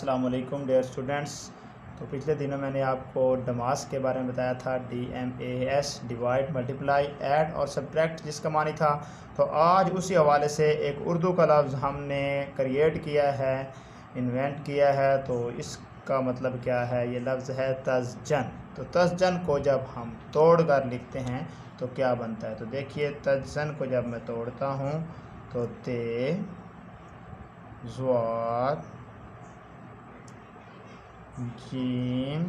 अस्सलाम वालेकुम dear students. तो पिछले दिनों मैंने आपको डमास के बारे में बताया था, DMAS, डिवाइड, मल्टीप्लाई, ऐड और सब्ट्रैक्ट, जिसका मानी था। तो आज उसी हवाले से एक उर्दू का लफ्ज़ हमने क्रिएट किया है, इन्वेंट किया है। तो इसका मतलब क्या है? ये लफ्ज़ है तज़जन। तो तज़जन को जब हम तोड़ कर लिखते हैं तो क्या बनता है? तो देखिए, तज़जन को जब मैं तोड़ता हूँ तो ते ज़्वाद जीम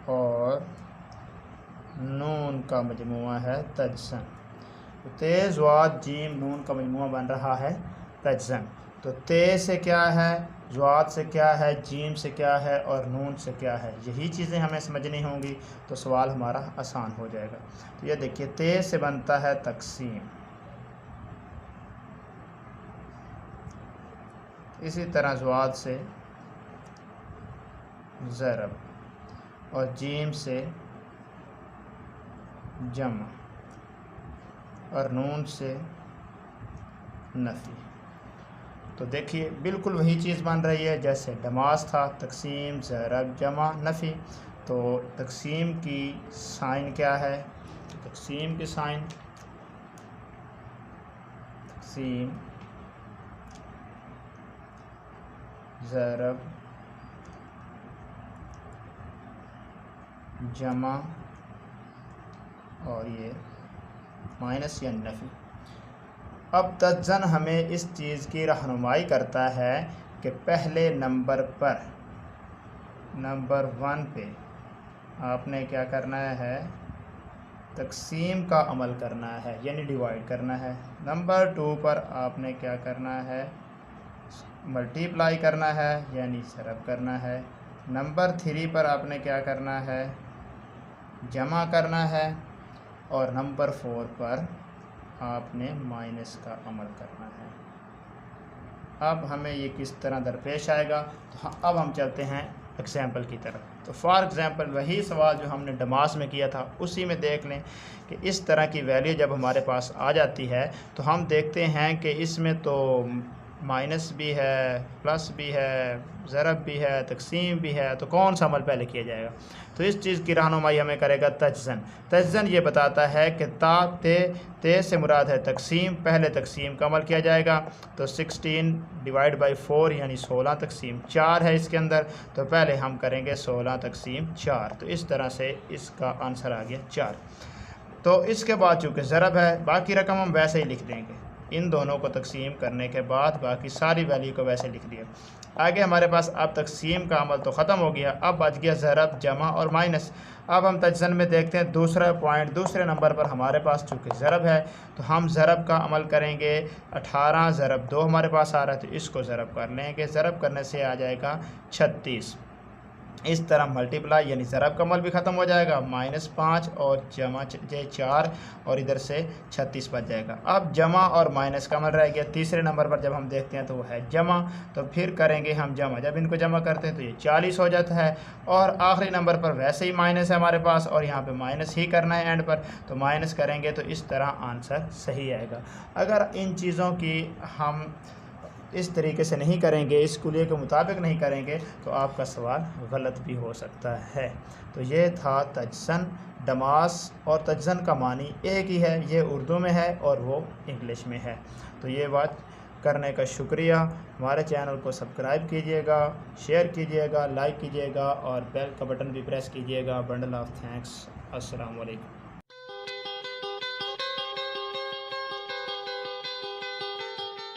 और नून का मजमुआ है तज़्ज़न। तो ते ज़्वाद जीम नून का मजमुआ बन रहा है तज़्ज़न। तो ते से क्या है, ज़्वाद से क्या है, जीम से क्या है और नून से क्या है, यही चीज़ें हमें समझनी होंगी। तो सवाल हमारा आसान हो जाएगा। तो ये देखिए, ते से बनता है तकसीम, इसी तरह ज़्वाद से ज़रब और जीम से जमा और नून से नफ़ी। तो देखिए, बिल्कुल वही चीज़ बन रही है जैसे डमास था, तकसीम, ज़रब, जमा, नफ़ी। तो तकसीम की साइन क्या है? तकसीम की साइन तकसीम, ज़रब, जमा और ये माइनस या नफ़ी। अब तज़्ज़न हमें इस चीज़ की रहनुमाई करता है कि पहले नंबर पर, नंबर 1 पे आपने क्या करना है? तकसीम का अमल करना है, यानी डिवाइड करना है। नंबर 2 पर आपने क्या करना है? मल्टीप्लाई करना है, यानी ज़रब करना है। नंबर 3 पर आपने क्या करना है? जमा करना है। और नंबर 4 पर आपने माइनस का अमल करना है। अब हमें ये किस तरह दरपेश आएगा? तो अब हम चलते हैं एग्जाम्पल की तरफ। तो फॉर एग्ज़ाम्पल वही सवाल जो हमने डमास में किया था, उसी में देख लें कि इस तरह की वैल्यू जब हमारे पास आ जाती है तो हम देखते हैं कि इसमें तो माइनस भी है, प्लस भी है, ज़रब भी है, तकसीम भी है। तो कौन सा अमल पहले किया जाएगा? तो इस चीज़ की रहनुमाई हमें करेगा तज़्ज़न। तज़्ज़न ये बताता है कि ते से मुराद है तकसीम, पहले तकसीम का अमल किया जाएगा। तो 16 डिवाइड बाई 4 यानी 16 तकसीम 4 है इसके अंदर। तो पहले हम करेंगे 16 तकसीम 4। तो इस तरह से इसका आंसर आ गया 4। तो इसके बाद चूँकि ज़रब है, बाकी रकम हम वैसे ही लिख देंगे। इन दोनों को तकसीम करने के बाद बाकी सारी वैल्यू को वैसे लिख दिया। आगे हमारे पास अब तकसीम का अमल तो ख़त्म हो गया, अब बच गया ज़रब, जमा और माइनस। अब हम तज़्ज़न में देखते हैं दूसरा पॉइंट, दूसरे नंबर पर हमारे पास चूँकि ज़रब है तो हम ज़रब का अमल करेंगे। 18 ज़रब 2 हमारे पास आ रहा है, तो इसको ज़रब कर लेंगे। ज़रब करने से आ जाएगा 36। इस तरह मल्टीप्लाई यानी ज़रब का अमल भी ख़त्म हो जाएगा, -5 और जमा 4 और इधर से 36 बच जाएगा। अब जमा और माइनस का अमल रह गया। तीसरे नंबर पर जब हम देखते हैं तो वो है जमा। तो फिर करेंगे हम जमा, जब इनको जमा करते हैं तो ये 40 हो जाता है। और आखिरी नंबर पर वैसे ही माइनस है हमारे पास और यहाँ पे माइनस ही करना है एंड पर, तो माइनस करेंगे तो इस तरह आंसर सही आएगा। अगर इन चीज़ों की हम इस तरीके से नहीं करेंगे, इस कुलिये के मुताबिक नहीं करेंगे, तो आपका सवाल गलत भी हो सकता है। तो ये था तज़्ज़न। डमास और तज़्ज़न का मानी एक ही है, ये उर्दू में है और वो इंग्लिश में है। तो ये बात करने का शुक्रिया। हमारे चैनल को सब्सक्राइब कीजिएगा, शेयर कीजिएगा, लाइक कीजिएगा और बेल का बटन भी प्रेस कीजिएगा। Bundle of thanks. अस्सलाम वालेकुम।